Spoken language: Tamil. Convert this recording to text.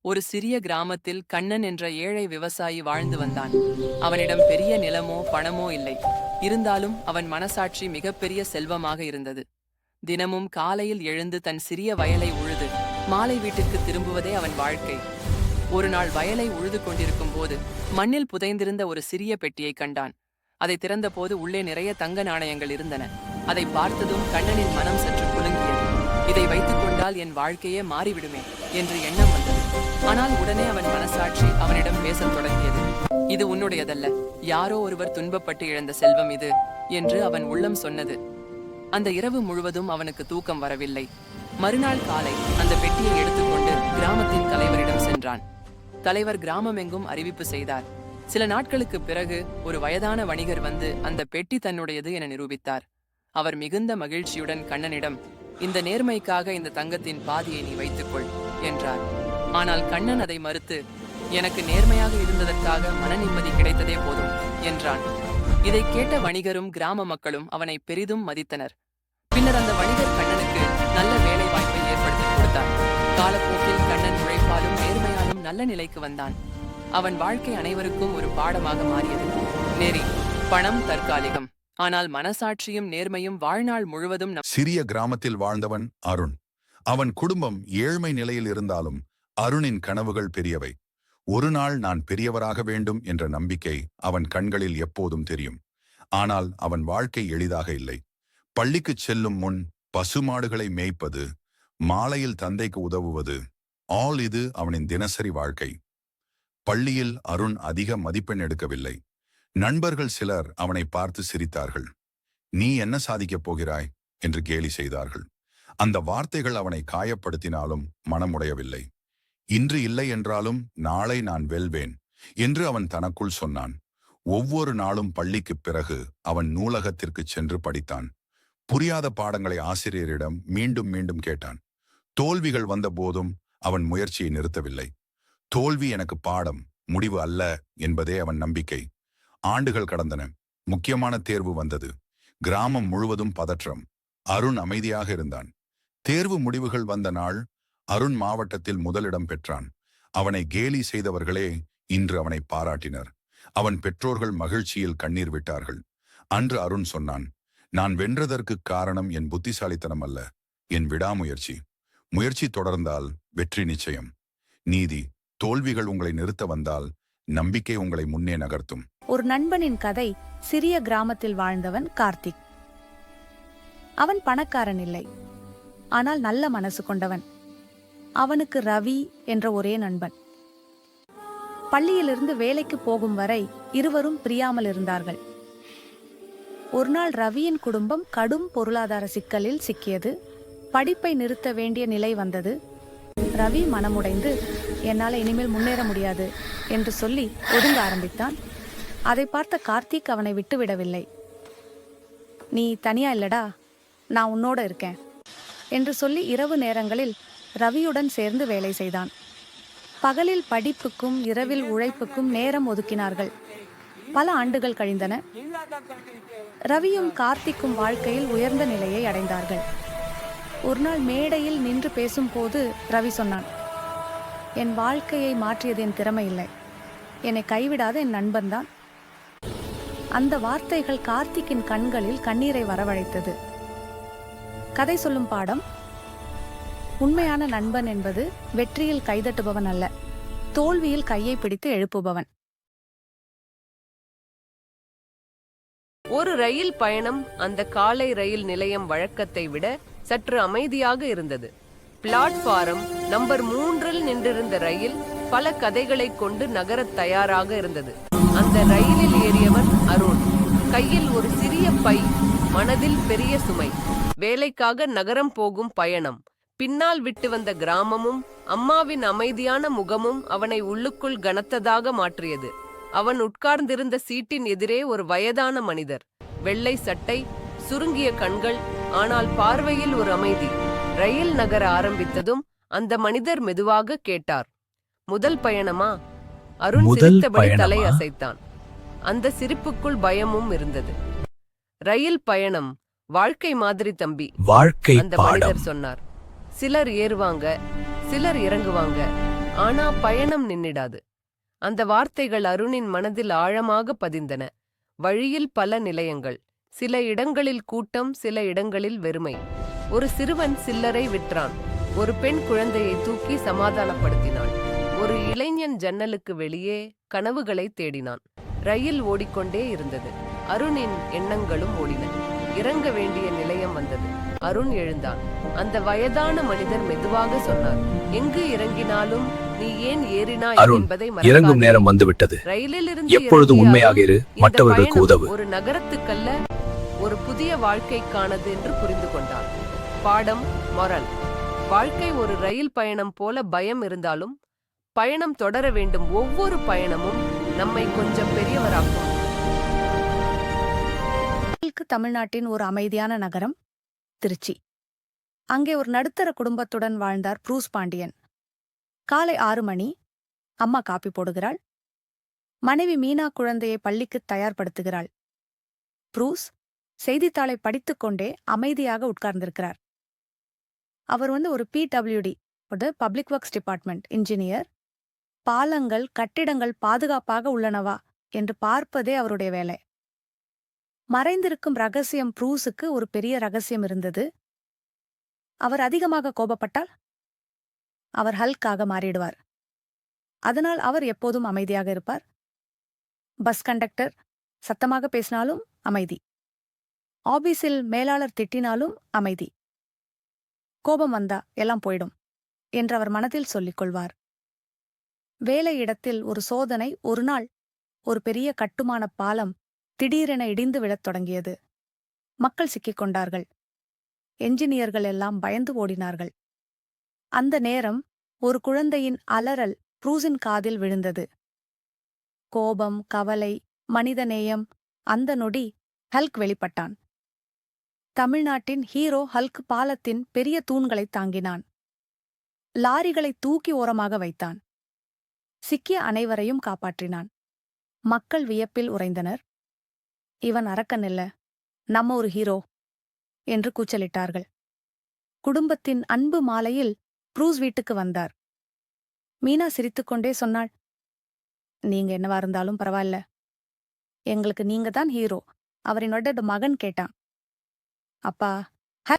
ஒரு சிறிய கிராமத்தில் கண்ணன் என்ற ஏழை விவசாயி வாழ்ந்து வந்தான். அவனிடம் பெரிய நிலமோ பணமோ இல்லை. இருந்தாலும் அவன் மனசாட்சி மிகப்பெரிய செல்வமாக இருந்தது. தினமும் காலையில் எழுந்து தன் சிறிய வயலை உழுது மாலை வீட்டுக்கு திரும்புவதே அவன் வாழ்க்கை. ஒரு நாள் வயலை உழுது கொண்டிருக்கும் போது மண்ணில் புதைந்திருந்த ஒரு சிறிய பெட்டியை கண்டான். அதை திறந்தபோது உள்ளே நிறைய தங்க நாணயங்கள் இருந்தன. அதை பார்த்ததும் கண்ணனின் மனம் சற்று குலுங்கியது. இதை வைத்துக் கொண்டால் என் வாழ்க்கையே மாறிவிடுமே என்று எண்ணம் வந்தது. ஆனால் உடனே அவன் மனசாட்சி அவனிடம் பேசத் தொடங்கியது. இது உன்னுடையதல்ல, யாரோ ஒருவர் துன்பப்பட்டு இழந்த செல்வம் இது என்று அவன் உள்ளம் சொன்னது. அந்த இரவு முழுவதும் அவனுக்கு தூக்கம் வரவில்லை. மறுநாள் காலை அந்த பெட்டியை எடுத்துக்கொண்டு கிராமத்தின் தலைவரிடம் சென்றான். தலைவர் கிராமமெங்கும் அறிவிப்பு செய்தார். சில நாட்களுக்கு பிறகு ஒரு வயதான வணிகர் வந்து அந்த பெட்டி தன்னுடையது என நிரூபித்தார். அவர் மிகுந்த மகிழ்ச்சியுடன் கண்ணனிடம், இந்த நேர்மைக்காக இந்த தங்கத்தின் பாதியை நீ வைத்துக்கொள் என்றார். ஆனால் கண்ணன் அதை மறுத்து, எனக்கு நேர்மையாக இருந்ததற்காக மன நிம்மதி கிடைத்ததே போதும் என்றான். இதை கேட்ட வணிகரும் கிராம மக்களும் அவனை பெரிதும் மதித்தனர். பின்னர் அந்த வணிகர் கண்ணனுக்கு நல்ல வேலை வாய்ப்பை ஏற்படுத்தி கொடுத்தார். காலப்போக்கில் கண்ணன் உழைப்பாலும் நேர்மையாலும் நல்ல நிலைக்கு வந்தான். அவன் வாழ்க்கை அனைவருக்கும் ஒரு பாடமாக மாறியது. நேரி, பணம் தற்காலிகம், ஆனால் மனசாட்சியும் நேர்மையும் வாழ்நாள் முழுவதும். சிறிய கிராமத்தில் வாழ்ந்தவன் அருண். அவன் குடும்பம் ஏழ்மை நிலையில் இருந்தாலும் அருணின் கனவுகள் பெரியவை. ஒரு நாள் நான் பெரியவராக வேண்டும் என்ற நம்பிக்கை அவன் கண்களில் எப்போதும் தெரியும். ஆனால் அவன் வாழ்க்கை எளிதாக இல்லை. பள்ளிக்குச் செல்லும் முன் பசுமாடுகளை மேய்ப்பது, மாலையில் தந்தைக்கு உதவுவது, இது அவனின் தினசரி வாழ்க்கை. பள்ளியில் அருண் அதிக மதிப்பெண் எடுக்கவில்லை. நண்பர்கள் சிலர் அவனை பார்த்து சிரித்தார்கள். நீ என்ன சாதிக்கப் போகிறாய் என்று கேலி செய்தார்கள். அந்த வார்த்தைகள் அவனை காயப்படுத்தினாலும் மனமுடையவில்லை. இன்று இல்லை என்றாலும் நாளை நான் வெல்வேன் என்று அவன் தனக்குள் சொன்னான். ஒவ்வொரு நாளும் பள்ளிக்குப் பிறகு அவன் நூலகத்திற்கு சென்று படித்தான். புரியாத பாடங்களை ஆசிரியரிடம் மீண்டும் மீண்டும் கேட்டான். தோல்விகள் வந்த போதும் அவன் முயற்சியை நிறுத்தவில்லை. தோல்வி எனக்கு பாடம், முடிவு அல்ல என்பதே அவன் நம்பிக்கை. ஆண்டுகள் கடந்தன. முக்கியமான தேர்வு வந்தது. கிராமம் முழுவதும் பதற்றம். அருண் அமைதியாக இருந்தான். தேர்வு முடிவுகள் வந்த நாள் அருண் மாவட்டத்தில் முதலிடம் பெற்றான். அவனை கேலி செய்தவர்களே இன்று அவனை பாராட்டினர். அவன் பெற்றோர்கள் மகிழ்ச்சியில் கண்ணீர் விட்டார்கள். அன்று அருண் சொன்னான், நான் வென்றதற்கு காரணம் என் புத்திசாலித்தனம் அல்ல, என் விடாமுயற்சி. முயற்சி தொடர்ந்தால் வெற்றி நிச்சயம். நீதி, தோல்விகள் உங்களை நிறுத்த வந்தால் நம்பிக்கை உங்களை முன்னே நகர்த்தும். ஒரு நண்பனின் கதை. சிறிய கிராமத்தில் வாழ்ந்தவன் கார்த்திக். அவன் பணக்காரன் இல்லை, ஆனால் நல்ல மனசு கொண்டவன். அவனுக்கு ரவி என்ற ஒரே நண்பன். பள்ளியிலிருந்து வேலைக்கு போகும் வரை இருவரும் பிரியாமல் இருந்தார்கள். ஒரு நாள் ரவியின் குடும்பம் கடும் பொருளாதார சிக்கலில் சிக்கியது. படிப்பை நிறுத்த வேண்டிய நிலை வந்தது. ரவி மனமுடைந்து, என்னால் இனிமேல் முன்னேற முடியாது என்று சொல்லி ஒதுங்க ஆரம்பித்தான். அதை பார்த்த கார்த்திக் அவனை விட்டுவிடவில்லை. நீ தனியா இல்லடா, நான் உன்னோட இருக்கேன் என்று சொல்லி இரவு நேரங்களில் ரவியுடன் சேர்ந்து வேலை செய்தான். பகலில் படிப்புக்கும் இரவில் உழைப்புக்கும் நேரம் ஒதுக்கினார்கள். பல ஆண்டுகள் கழிந்தன. ரவியும் கார்த்திக்கும் வாழ்க்கையில் உயர்ந்த நிலையை அடைந்தார்கள். ஒரு நாள் மேடையில் நின்று பேசும்போது ரவி சொன்னான், என் வாழ்க்கையை மாற்றியது என் திறமை இல்லை, என்னை கைவிடாத என் நண்பன்தான். அந்த வார்த்தைகள் கார்த்திக்கின் கண்களில் கண்ணீரை வரவழைத்தது. கதை சொல்லும் பாடம், உண்மையான நண்பன் என்பது வெற்றியில் கைதட்டுபவன் அல்ல, தோல்வியில் கையை பிடித்து எழுப்புபவன். ஒரு ரயில் பயணம் அந்த காலை ரயில் நிலையம் வழக்கத்தை விட சற்று அமைதியாக இருந்தது. பிளாட்பாரம் நம்பர் 3 நின்றிருந்த ரயில் பல கதைகளை கொண்டு நகரத் தயாராக இருந்தது. அந்த ரயிலில் ஏறியவன் அருண். கையில் ஒரு சிறிய பை, மனதில் பெரிய சுமை. வேலைக்காக நகரம் போகும் பயணம். பின்னால் விட்டு வந்த கிராமமும் அம்மாவின் அமைதியான முகமும் அவனை உள்ளுக்குள் கனத்ததாக மாற்றியது. அவன் உட்கார்ந்திருந்த சீட்டின் எதிரே ஒரு வயதான மனிதர். வெள்ளை சட்டை, சுருங்கிய கண்கள், ஆனால் பார்வையில் ஒரு அமைதி. ரயில் நகர ஆரம்பித்ததும் அந்த மனிதர் மெதுவாக கேட்டார், முதல் பயணமா? அருண் சிரித்தபடி தலை அசைத்தான். அந்த சிரிப்புக்குள் பயமும் இருந்தது. ரயில் பயணம் வாழ்க்கை மாதிரி தம்பி, அந்த மனிதர் சொன்னார். சிலர் ஏறுவாங்க, சிலர் இறங்குவாங்க, ஆனா பயணம் நின்னிடாது. அந்த வார்த்தைகள் அருணின் மனதில் ஆழமாக பதிந்தன. வழியில் பல நிலையங்கள். சில இடங்களில் கூட்டம், சில இடங்களில் வெறுமை. ஒரு சிறுவன் சில்லறை விற்றான். ஒரு பெண் குழந்தையை தூக்கி சமாதானப்படுத்தினாள். ஒரு இளைஞன் ஜன்னலுக்கு வெளியே கனவுகளை தேடினான். ரயில் ஓடிக்கொண்டே இருந்தது. அருணின் எண்ணங்களும் ஓடின. இறங்க வேண்டிய நிலையம் வந்தது. அருண் எழுந்தான். அந்த வயதான மனிதர் மெதுவாக சொன்னார், எங்கு இறங்கினாலும் நீ ஏன் ஏறினாய் அருண், என்பதை இறங்கும் மறக்காதே. நேரம் வந்துவிட்டது. ரயிலில் இருந்து எப்பொழுதும் இறங்கிய உண்மையாக இரு, அருண், இந்த மற்றவர்களுக்கு பயணம் உதவு. ஒரு நகரத்துக்கல்ல, ஒரு புதிய வாழ்க்கைக்கானது என்று புரிந்து கொண்டான். பாடம், மொரல். வாழ்க்கை ஒரு ரயில் பயணம் போல பயம் இருந்தாலும் பயணம் தொடர வேண்டும். ஒவ்வொரு பயணமும் நம்மை கொஞ்சம் பெரியவராக்கும். தமிழ்நாட்டின் ஒரு அமைதியான நகரம் திருச்சி. அங்கே ஒரு நடுத்தர குடும்பத்துடன் வாழ்ந்தார் ப்ரூஸ் பாண்டியன். காலை 6 மணி. அம்மா காப்பி போடுகிறாள். மனைவி மீனா குழந்தையை பள்ளிக்கு தயார்படுத்துகிறாள். ப்ரூஸ் செய்தித்தாளை படித்துக்கொண்டே அமைதியாக உட்கார்ந்திருக்கிறார். அவர் ஒரு PWD, public works department engineer. பாலங்கள், கட்டிடங்கள் பாதுகாப்பாக உள்ளனவா என்று பார்ப்பதே அவருடைய வேலை. மறைந்திருக்கும் ரகசியம் ப்ரூஸுக்கு ஒரு பெரிய ரகசியம் இருந்தது. அவர் அதிகமாக கோபப்பட்டால் அவர் ஹல்காக மாறிடுவார். அதனால் அவர் எப்போதும் அமைதியாக இருப்பார். பஸ் கண்டக்டர் சத்தமாக பேசினாலும் அமைதி. ஆபீஸில் மேலாளர் திட்டினாலும் அமைதி. கோபம் வந்தா எல்லாம் போயிடும் என்று அவர் மனதில் சொல்லிக் கொள்வார். வேலையிடத்தில் ஒரு சோதனை. ஒரு நாள் ஒரு பெரிய கட்டுமான பாலம் திடீரென இடிந்து விழத் தொடங்கியது. மக்கள் சிக்கிக் கொண்டார்கள். என்ஜினியர்கள் எல்லாம் பயந்து ஓடினார்கள். அந்த நேரம் ஒரு குழந்தையின் அலறல் ப்ரூஸின் காதில் விழுந்தது. கோபம், கவலை, மனிதநேயம். அந்த நொடி ஹல்க் வெளிப்பட்டான். தமிழ்நாட்டின் ஹீரோ ஹல்க் பாலத்தின் பெரிய தூண்களைத் தாங்கினான். லாரிகளை தூக்கி ஓரமாக வைத்தான். சிக்கிய அனைவரையும் காப்பாற்றினான். மக்கள் வியப்பில் உறைந்தனர். இவன் அரக்கன் இல்ல, நம்ம ஒரு ஹீரோ என்று கூச்சலிட்டார்கள். குடும்பத்தின் அன்பு மாலையில் ப்ரூஸ் வீட்டுக்கு வந்தார். மீனா சிரித்துக்கொண்டே சொன்னாள், நீங்க என்னவா இருந்தாலும் பரவாயில்ல, எங்களுக்கு நீங்க தான் ஹீரோ. அவரினோட மகன் கேட்டான். அப்பா,